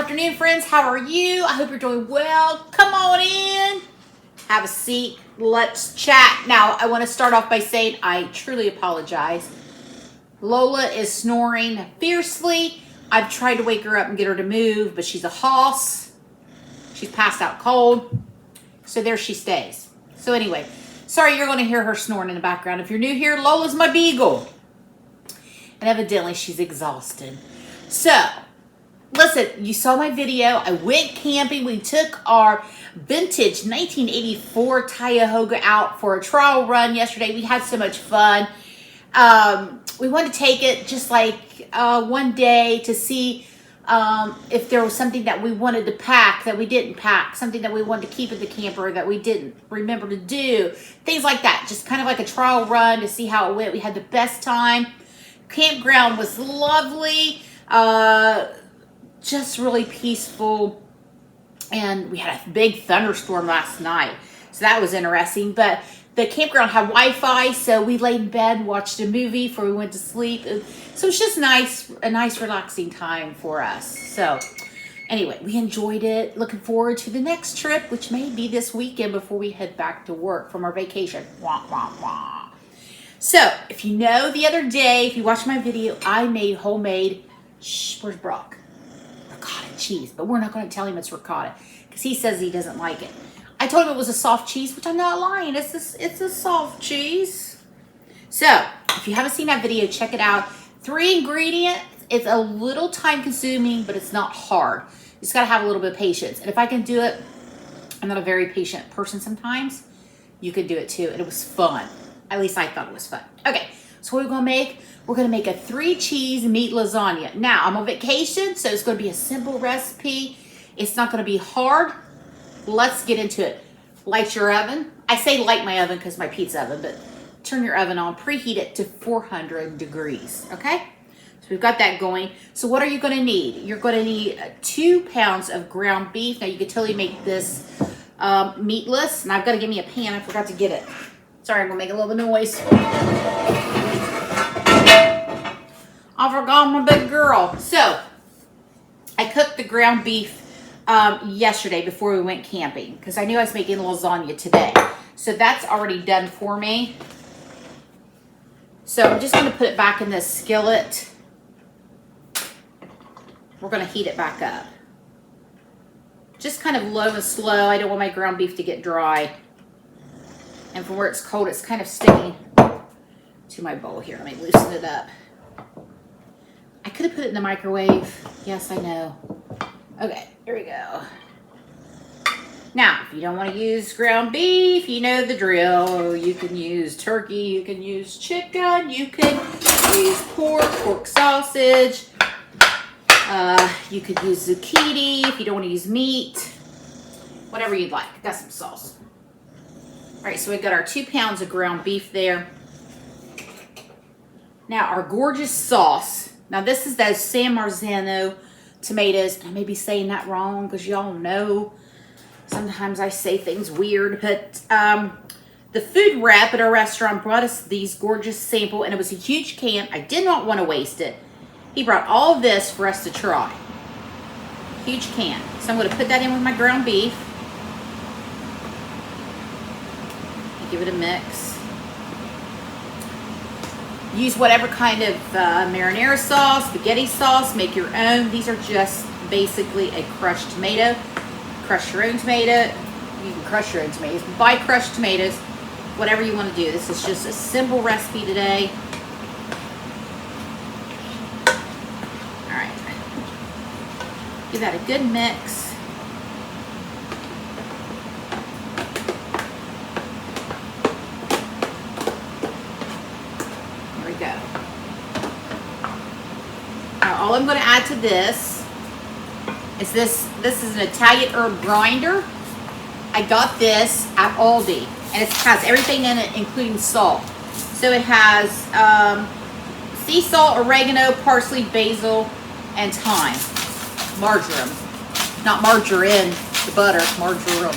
afternoon, friends. How are you? I hope you're doing well. Come on in. Have a seat. Let's chat. Now, I want to start off by saying I truly apologize. Lola is snoring fiercely. I've tried to wake her up and get her to move, but she's a hoss. She's passed out cold. So there she stays. So anyway, sorry you're going to hear her snoring in the background. If you're new here, Lola's my beagle. And evidently she's exhausted. So, listen, you saw my video. I went camping. We took our vintage 1984 Cuyahoga out for a trial run yesterday. We had so much fun. We wanted to take it just like one day to see if there was something that we wanted to pack that we didn't pack, something that we wanted to keep in the camper that we didn't remember to do, things like that. Just kind of like a trial run to see how it went. We had the best time. Campground was lovely, just really peaceful, and we had a big thunderstorm last night, so that was interesting. But the campground had Wi-Fi, so we laid in bed and watched a movie before we went to sleep. So it's just a nice relaxing time for us. So anyway, we enjoyed it. Looking forward to the next trip, which may be this weekend before we head back to work from our vacation. Wah, wah, wah. So, if you know the other day, if you watched my video, I made homemade, where's Brock? Ricotta cheese. But we're not going to tell him it's ricotta because he says he doesn't like it. I told him it was a soft cheese, which I'm not lying. It's a soft cheese. So, if you haven't seen that video, check it out. 3 ingredients. It's a little time consuming, but it's not hard. You just got to have a little bit of patience. And if I can do it, I'm not a very patient person sometimes. You can do it too. And it was fun. At least I thought it was fun. Okay, so what we're going to make? We're going to make a 3-cheese meat lasagna. Now, I'm on vacation, so it's going to be a simple recipe. It's not going to be hard. Let's get into it. Light your oven. I say light my oven because my pizza oven, but turn your oven on. Preheat it to 400 degrees, okay? So we've got that going. So what are you going to need? You're going to need 2 pounds of ground beef. Now, you can totally make this meatless, and I've got to give me a pan. I forgot to get it. Sorry, I'm going to make a little bit of noise. I forgot my big girl. So, I cooked the ground beef yesterday before we went camping because I knew I was making lasagna today. So, that's already done for me. So, I'm just going to put it back in this skillet. We're going to heat it back up. Just kind of low and slow. I don't want my ground beef to get dry. And from where it's cold, it's kind of sticking to my bowl here. Let me loosen it up. I could have put it in the microwave. Yes, I know. Okay, here we go. Now, if you don't want to use ground beef, you know the drill. You can use turkey, you can use chicken, you can use pork sausage. You could use zucchini if you don't want to use meat. Whatever you'd like. Got some sauce. All right, so we've got our 2 pounds of ground beef there. Now, our gorgeous sauce. Now, this is those San Marzano tomatoes. I may be saying that wrong because y'all know sometimes I say things weird. But the food rep at our restaurant brought us these gorgeous sample, and it was a huge can. I did not want to waste it. He brought all of this for us to try. Huge can. So I'm going to put that in with my ground beef. Give it a mix. Use whatever kind of marinara sauce, spaghetti sauce, make your own. These are just basically a crushed tomato. Crush your own tomato. You can crush your own tomatoes. Buy crushed tomatoes, whatever you want to do. This is just a simple recipe today. All right. Give that a good mix. All I'm going to add to this is this is an Italian herb grinder. I got this at Aldi, and it has everything in it, including salt. So it has sea salt, oregano, parsley, basil, and thyme. Marjoram. Not margarine, the butter, marjoram.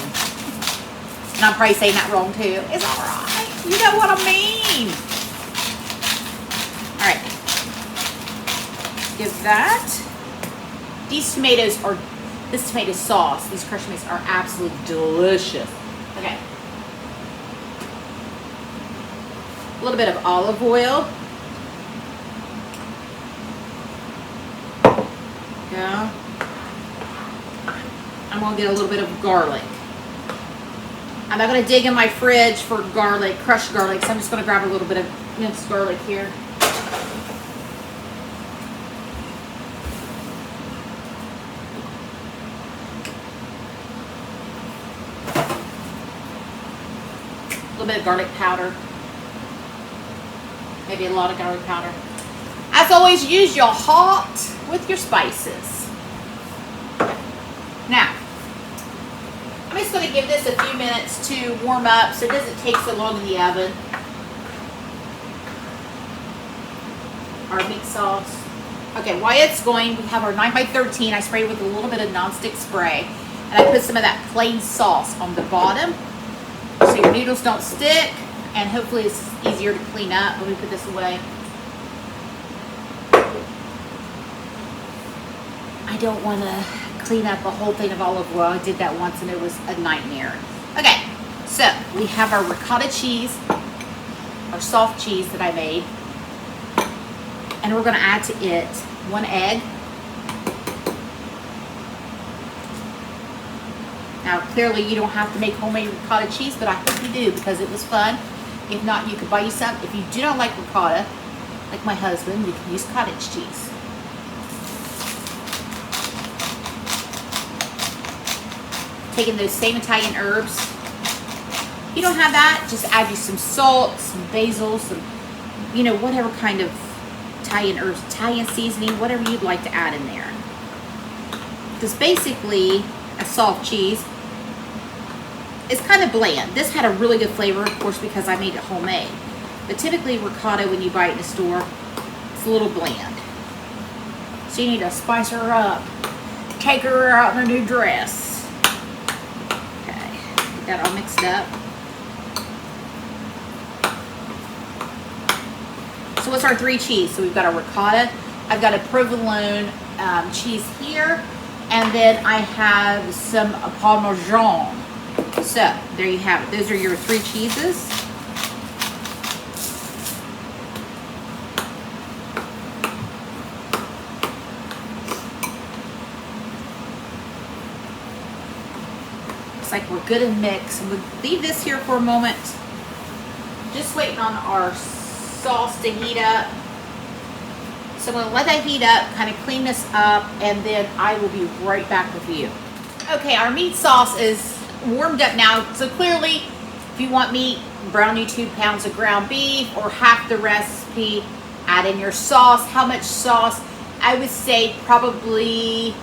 And I'm probably saying that wrong too. It's all right. You know what I mean. All right. Give that. These tomatoes are this tomato sauce, these crushed tomatoes are absolutely delicious. Okay. A little bit of olive oil. Yeah. I'm going to get a little bit of garlic. I'm not going to dig in my fridge for garlic, crushed garlic, so I'm just going to grab a little bit of minced garlic here. A little bit of garlic powder. Maybe a lot of garlic powder. As always, use your hot with your spices. Now, I'm just going to give this a few minutes to warm up so it doesn't take so long in the oven. Our meat sauce. Okay, while it's going, we have our 9x13. I sprayed with a little bit of nonstick spray. And I put some of that plain sauce on the bottom so your noodles don't stick. And hopefully it's easier to clean up. Let me put this away. I don't want to clean up a whole thing of olive oil. I did that once and it was a nightmare. Okay, so we have our ricotta cheese, our soft cheese that I made. And we're going to add to it 1 egg. Now, clearly you don't have to make homemade ricotta cheese, but I hope you do because it was fun. If not, you could buy you some. If you do not like ricotta, like my husband, you can use cottage cheese. Taking those same Italian herbs. If you don't have that, just add you some salt, some basil, some, you know, whatever kind of Italian herbs, Italian seasoning, whatever you'd like to add in there. Because basically, a soft cheese is kind of bland. This had a really good flavor, of course, because I made it homemade. But typically, ricotta, when you buy it in the store, it's a little bland. So you need to spice her up. Take her out in a new dress. Get that all mixed up. So what's our 3 cheese? So we've got a ricotta. I've got a provolone cheese here. And then I have some Parmesan. So there you have it. Those are your 3 cheeses. Like we're good and mixed. And we'll leave this here for a moment. Just waiting on our sauce to heat up. So I'm going to let that heat up, kind of clean this up, and then I will be right back with you. Okay, our meat sauce is warmed up now. So clearly, if you want meat, brown you 2 pounds of ground beef or half the recipe, add in your sauce. How much sauce? I would say probably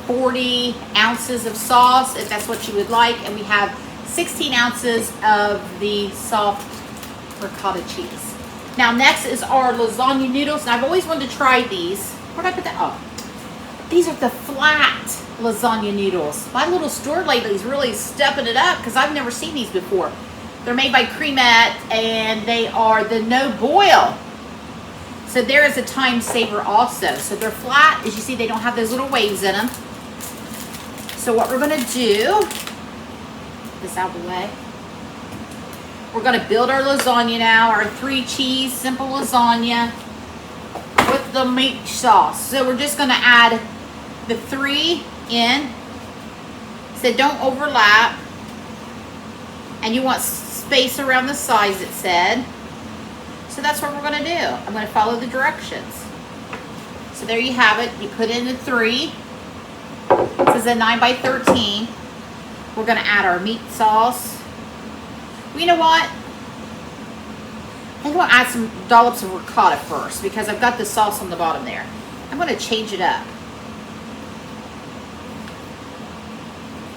40 ounces of sauce, if that's what you would like. And we have 16 ounces of the soft ricotta cheese. Now next is our lasagna noodles. And I've always wanted to try these. Where did I put that? Oh, these are the flat lasagna noodles. My little store lately is really stepping it up because I've never seen these before. They're made by Cremette and they are the no boil. So there is a time saver also. So they're flat. As you see, they don't have those little waves in them. So what we're going to do, this out of the way, we're going to build our lasagna now, our 3 cheese simple lasagna with the meat sauce. So we're just going to add the 3 in. So don't overlap. And you want space around the sides, it said. So that's what we're going to do. I'm going to follow the directions. So there you have it. You put in the 3. This is a 9x13. We're going to add our meat sauce. Well, you know what? I think I'm going to add some dollops of ricotta first because I've got the sauce on the bottom there. I'm going to change it up.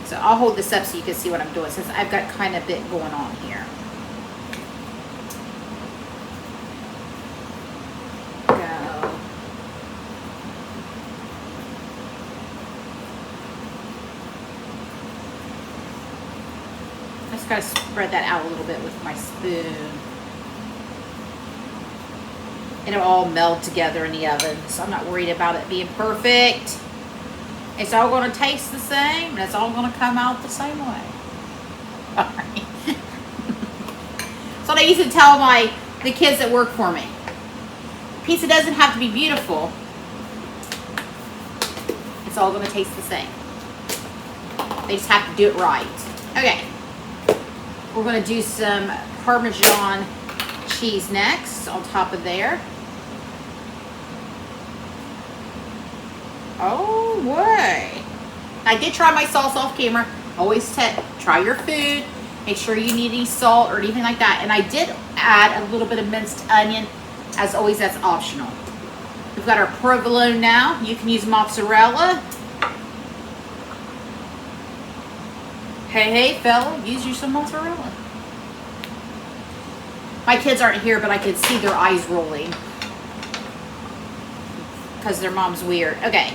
So I'll hold this up so you can see what I'm doing since I've got kind of a bit going on here. Got to spread that out a little bit with my spoon. It'll all meld together in the oven, so I'm not worried about it being perfect. It's all going to taste the same, and it's all going to come out the same way. All right. So I used to tell the kids that work for me. Pizza doesn't have to be beautiful. It's all going to taste the same. They just have to do it right. Okay. We're going to do some Parmesan cheese next on top of there. Oh, boy. I did try my sauce off camera. Always try your food. Make sure you need any salt or anything like that. And I did add a little bit of minced onion. As always, that's optional. We've got our provolone now. You can use mozzarella. Hey, fella, use you some mozzarella. My kids aren't here, but I can see their eyes rolling. Because their mom's weird. Okay.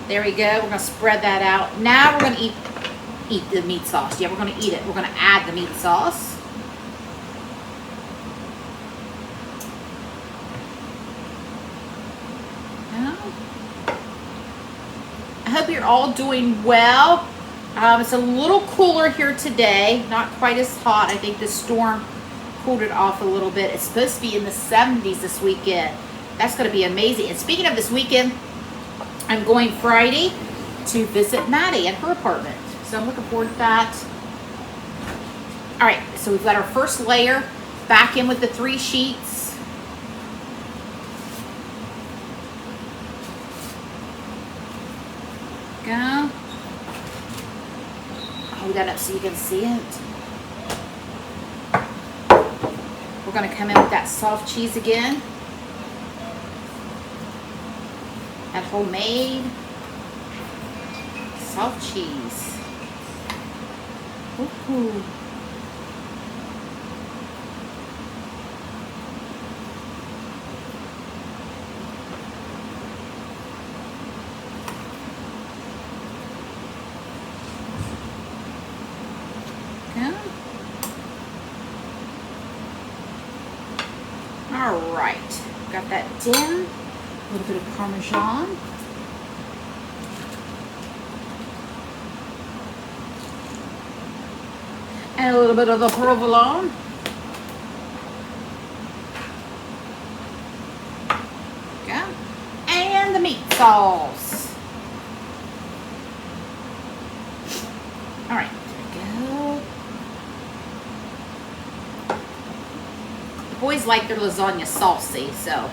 There we go. We're going to spread that out. Now we're going to eat the meat sauce. Yeah, we're going to eat it. We're going to add the meat sauce. I hope you're all doing well. It's a little cooler here today. Not quite as hot. I think the storm cooled it off a little bit. It's supposed to be in the 70s this weekend. That's going to be amazing. And speaking of this weekend, I'm going Friday to visit Maddie at her apartment. So I'm looking forward to that. All right, so we've got our first layer back in with the 3 sheets. Go. Hold that up so you can see it. We're going to come in with that soft cheese again. That homemade soft cheese. Ooh. All right, got that down. A little bit of Parmesan. And a little bit of the Provolone. Go. And the meat sauce. All right, there we go. The boys like their lasagna saucy, so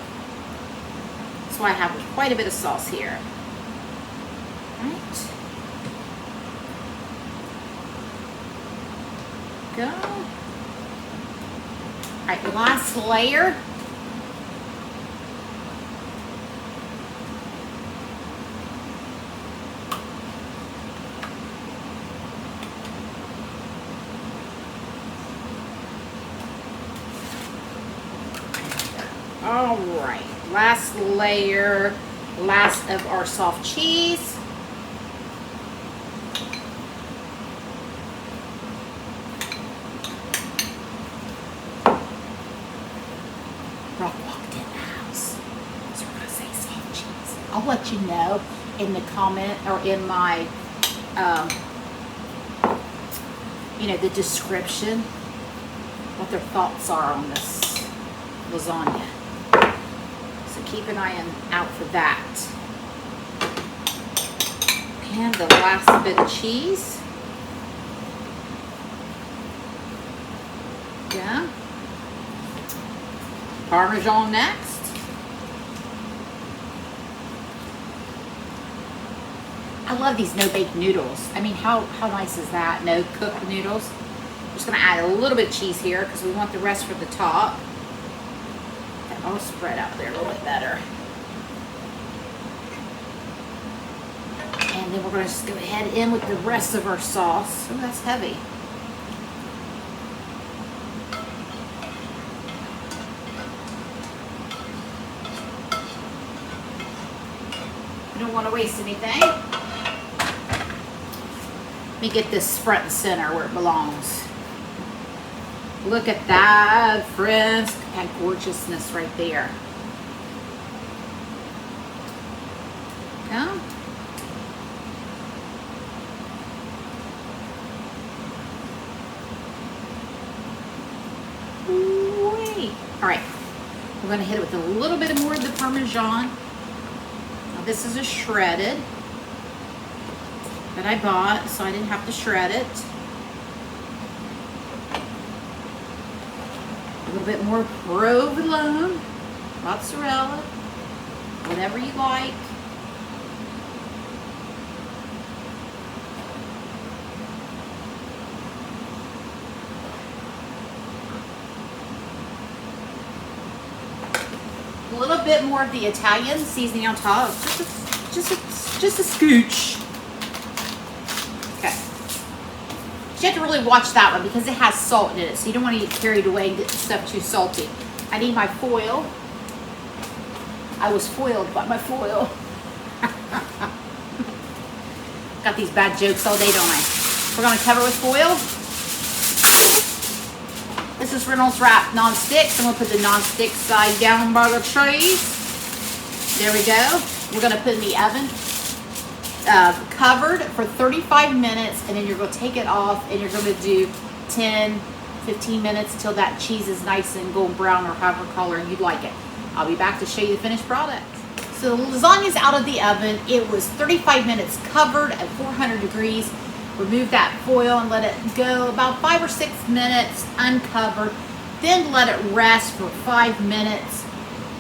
that's why I have quite a bit of sauce here. All right. Go. All right, the last layer. All right, last layer, last of our soft cheese. Brock walked in the house, so we're gonna say soft cheese. I'll let you know in the comment or in my, the description what their thoughts are on this lasagna. So keep an eye out for that. And the last bit of cheese. Yeah. Parmesan next. I love these no-bake noodles. I mean, how nice is that? No cooked noodles. I'm just going to add a little bit of cheese here because we want the rest for the top. That all spread out there a little bit better. And then we're going to just go ahead in with the rest of our sauce. Oh, that's heavy. I don't want to waste anything. Let me get this front and center where it belongs. Look at that, friends. That gorgeousness right there. Go. We're going to hit it with a little bit more of the Parmesan. Now this is a shredded that I bought, so I didn't have to shred it. A little bit more provolone, mozzarella, whatever you like. A little bit more of the Italian seasoning on top, just a scooch. Okay. You have to really watch that one because it has salt in it, so you don't want to get carried away and get stuff too salty. I need my foil. I was foiled by my foil. Got these bad jokes all day, don't I? We're going to cover with foil. This is Reynolds Wrap non-stick. So I'm going to put the non-stick side down by the trays. There we go. We're going to put it in the oven, covered for 35 minutes, and then you're going to take it off, and you're going to do 10, 15 minutes until that cheese is nice and golden brown or however color you'd like it. I'll be back to show you the finished product. So the lasagna's out of the oven. It was 35 minutes covered at 400 degrees. Remove that foil and let it go about 5 or 6 minutes uncovered. Then let it rest for 5 minutes.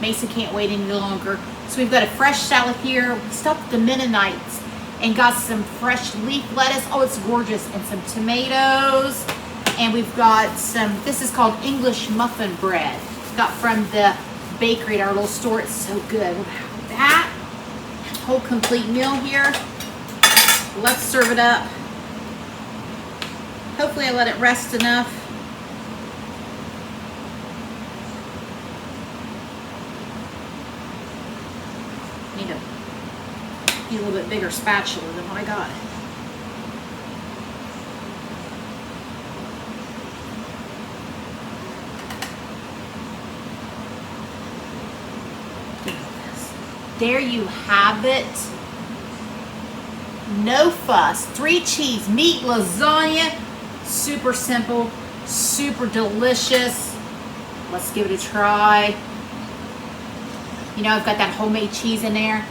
Mason can't wait any longer. So we've got a fresh salad here. We stuffed the Mennonites and got some fresh leaf lettuce. Oh, it's gorgeous. And some tomatoes. And we've got some, this is called English muffin bread. Got from the bakery at our little store. It's so good. We'll have that whole complete meal here. Let's serve it up. Hopefully I let it rest enough. Need a little bit bigger spatula than what I got. There you have it. No fuss. 3 cheese meat lasagna. Super simple, super delicious. Let's give it a try. You know, I've got that homemade cheese in there.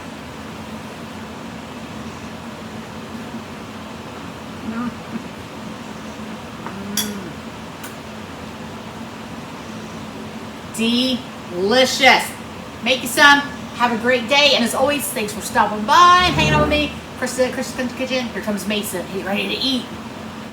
Delicious. Make you some. Have a great day. And as always, thanks for stopping by and hanging out with me. Krista Kitchen. Here comes Mason. He's ready to eat.